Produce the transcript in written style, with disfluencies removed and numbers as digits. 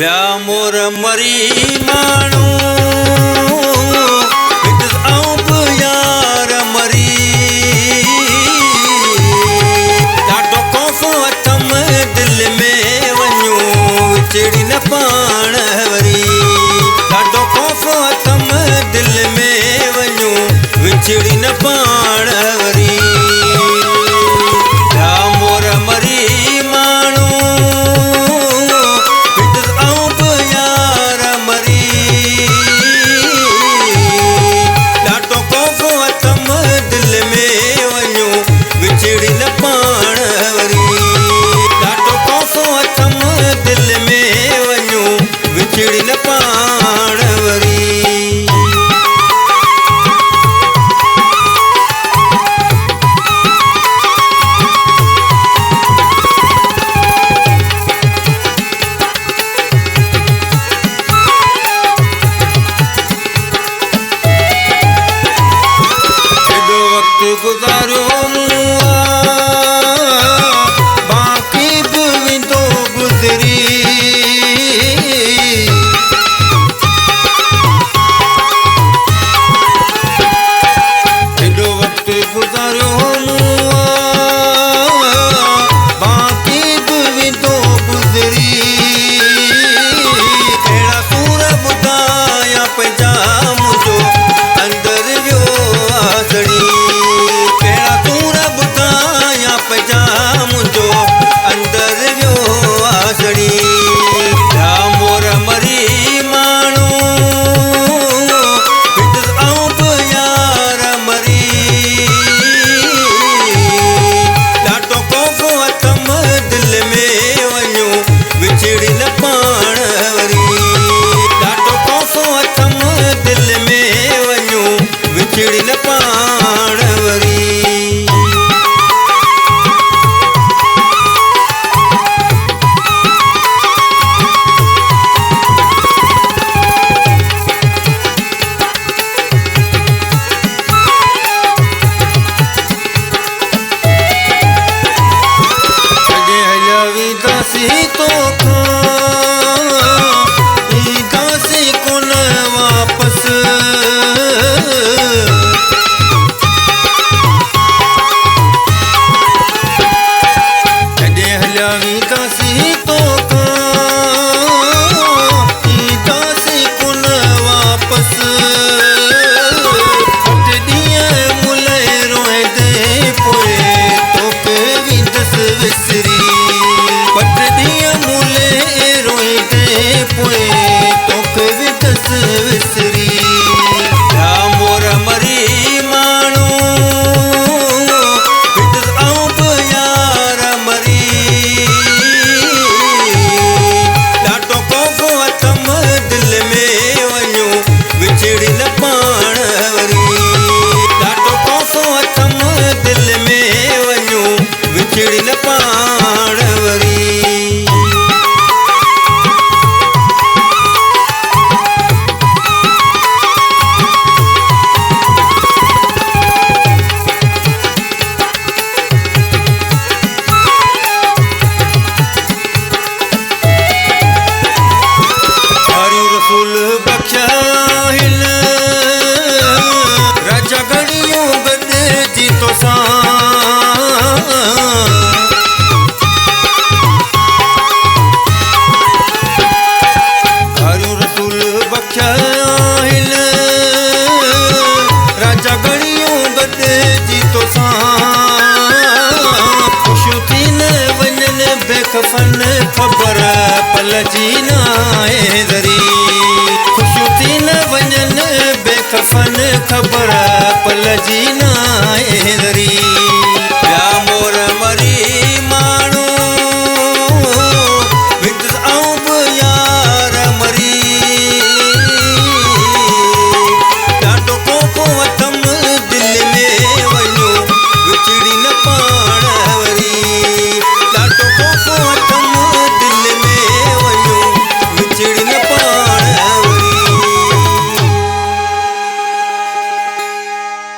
व्या मोर मरी माण्हू आऊं बि यार मरी ॾाढो खौफ़ अथम दिल में वञूं विछड़ी न पाण वरी ॾाढो खौफ़ अथम दिल में वञूं विछड़ी न पाण वरी व्या मोर मरी विछड़ी न पाण वरी एॾो वक़्तु गुज़ारियो बाक़ी बि वेंदो गुज़री विछड़ी न पाण वरी ॾाढो खौफ़ अथम दिल में वञूं विछड़ी न पाण वरी विछड़ी न पाण वरी ॾाढो खौफ़ अथम दिल में वञूं विछड़ी न पाण वरी रसूल बख्शा राजा घड़ियों गॾिजी तोसां हारियूं रसूल बख्शा राजा घड़ियों गॾिजी तोसां ख़ुशियूं थी न वञनि बेखफ़न ख़बर पलजी न आहे ज़री ख़ुशियूं थी न वञनि बेखफ़न ख़बर पलजी न आहे ज़री